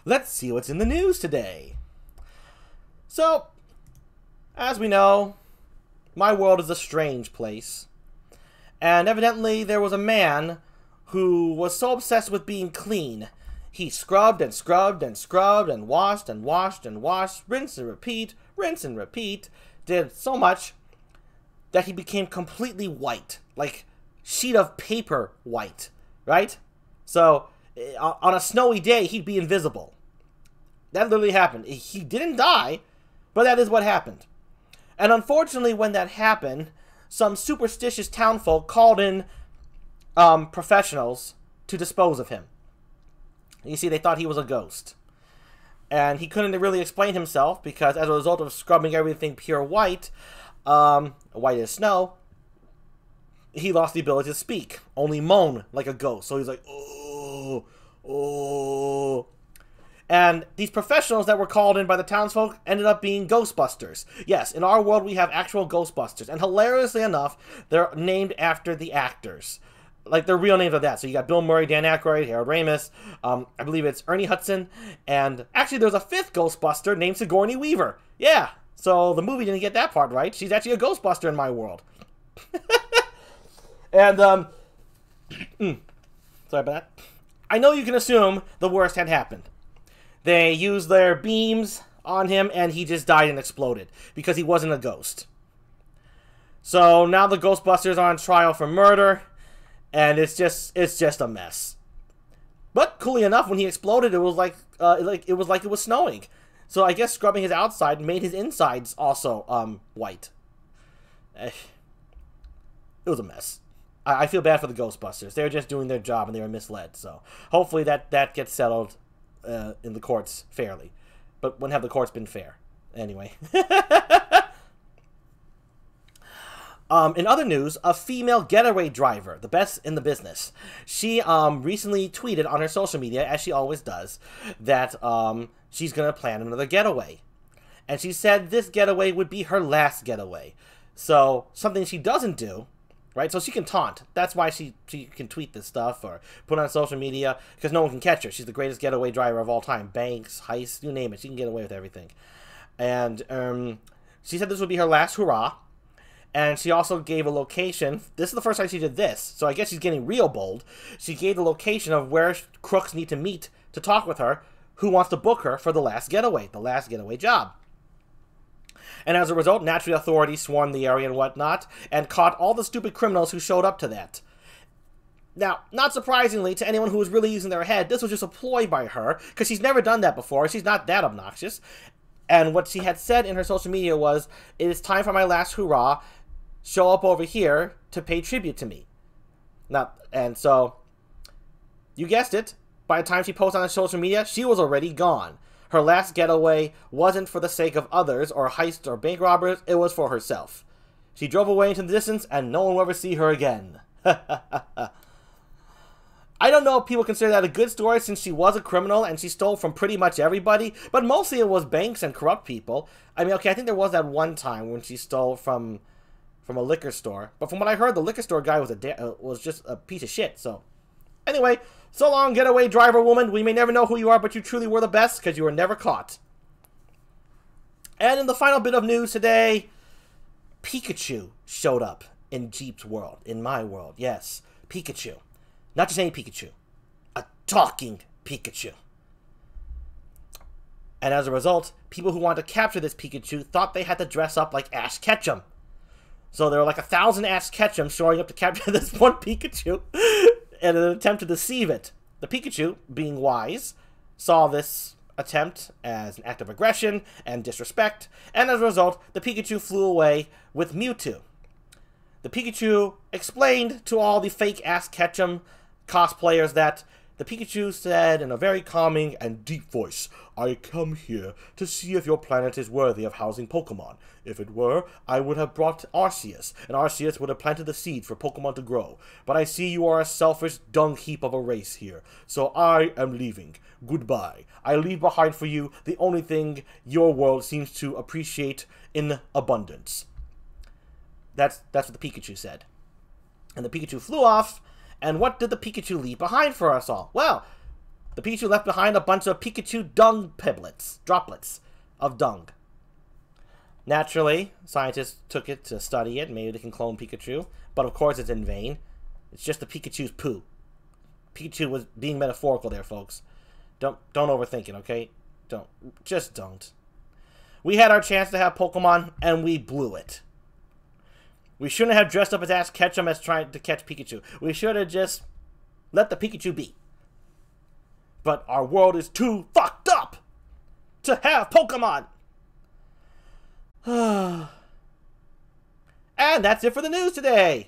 let's see what's in the news today. So, as we know, my world is a strange place. And evidently there was a man who was so obsessed with being clean. He scrubbed and scrubbed and scrubbed and washed and washed and washed, rinse and repeat, did so much that he became completely white, like sheet of paper white, right? So, on a snowy day, he'd be invisible. That literally happened. He didn't die, but that is what happened. And unfortunately, when that happened, some superstitious townfolk called in professionals to dispose of him. You see, they thought he was a ghost. And he couldn't really explain himself because as a result of scrubbing everything pure white, white as snow, he lost the ability to speak, only moan like a ghost. So he's like, oh, oh. And these professionals that were called in by the townsfolk ended up being Ghostbusters. Yes, in our world we have actual Ghostbusters. And hilariously enough, they're named after the actors. Like, their real names are that. So you got Bill Murray, Dan Aykroyd, Harold Ramis. I believe it's Ernie Hudson. And actually there's a fifth Ghostbuster named Sigourney Weaver. Yeah, so the movie didn't get that part right. She's actually a Ghostbuster in my world. And, sorry about that. I know you can assume the worst had happened. They used their beams on him, and he just died and exploded because he wasn't a ghost. So now the Ghostbusters are on trial for murder, and it's just a mess. But coolly enough, when he exploded, it was like it was snowing. So I guess scrubbing his outside made his insides also white. It was a mess. I feel bad for the Ghostbusters. They were just doing their job and they were misled. So hopefully that gets settled in the courts fairly. But when have the courts been fair? Anyway. In other news, a female getaway driver, the best in the business, she recently tweeted on her social media, as she always does, that she's going to plan another getaway. And she said this getaway would be her last getaway. So something she doesn't do, right? So she can taunt. That's why she can tweet this stuff or put on social media, because no one can catch her. She's the greatest getaway driver of all time. Banks, heists, you name it. She can get away with everything. And she said this would be her last hurrah. And she also gave a location. This is the first time she did this, so I guess she's getting real bold. She gave the location of where crooks need to meet to talk with her, who wants to book her for the last getaway job. And as a result, naturally, authorities swarmed the area and whatnot, and caught all the stupid criminals who showed up to that. Now, not surprisingly, to anyone who was really using their head, this was just a ploy by her, because she's never done that before. She's not that obnoxious. And what she had said in her social media was, "It is time for my last hurrah. Show up over here to pay tribute to me." Now, and so, you guessed it, by the time she posted on her social media, she was already gone. Her last getaway wasn't for the sake of others, or heists or bank robbers, it was for herself. She drove away into the distance, and no one will ever see her again. I don't know if people consider that a good story, since she was a criminal, and she stole from pretty much everybody, but mostly it was banks and corrupt people. I mean, okay, I think there was that one time when she stole from a liquor store. But from what I heard, the liquor store guy was just a piece of shit. So, anyway, so long, getaway driver woman. We may never know who you are, but you truly were the best because you were never caught. And in the final bit of news today, Pikachu showed up in GEEP's world, in my world. Yes, Pikachu. Not just any Pikachu. A talking Pikachu. And as a result, people who wanted to capture this Pikachu thought they had to dress up like Ash Ketchum. So there were like 1,000 Ash Ketchum showing up to capture this one Pikachu in an attempt to deceive it. The Pikachu, being wise, saw this attempt as an act of aggression and disrespect, and as a result, the Pikachu flew away with Mewtwo. The Pikachu explained to all the fake Ash Ketchum cosplayers that the Pikachu said in a very calming and deep voice, "I come here to see if your planet is worthy of housing Pokémon. If it were, I would have brought Arceus, and Arceus would have planted the seed for Pokémon to grow. But I see you are a selfish dung heap of a race here, so I am leaving. Goodbye. I leave behind for you the only thing your world seems to appreciate in abundance." That's what the Pikachu said. And the Pikachu flew off. And what did the Pikachu leave behind for us all? Well, The Pikachu left behind a bunch of Pikachu dung piblets, droplets of dung. Naturally, scientists took it to study it. Maybe they can clone Pikachu, but of course it's in vain. It's just the Pikachu's poo. Pikachu was being metaphorical there, folks. Don't overthink it, okay? Just don't. We had our chance to have Pokemon, and we blew it. We shouldn't have dressed up as Ash Ketchum as trying to catch Pikachu. We should have just let the Pikachu be. But our world is too fucked up to have Pokemon. And that's it for the news today.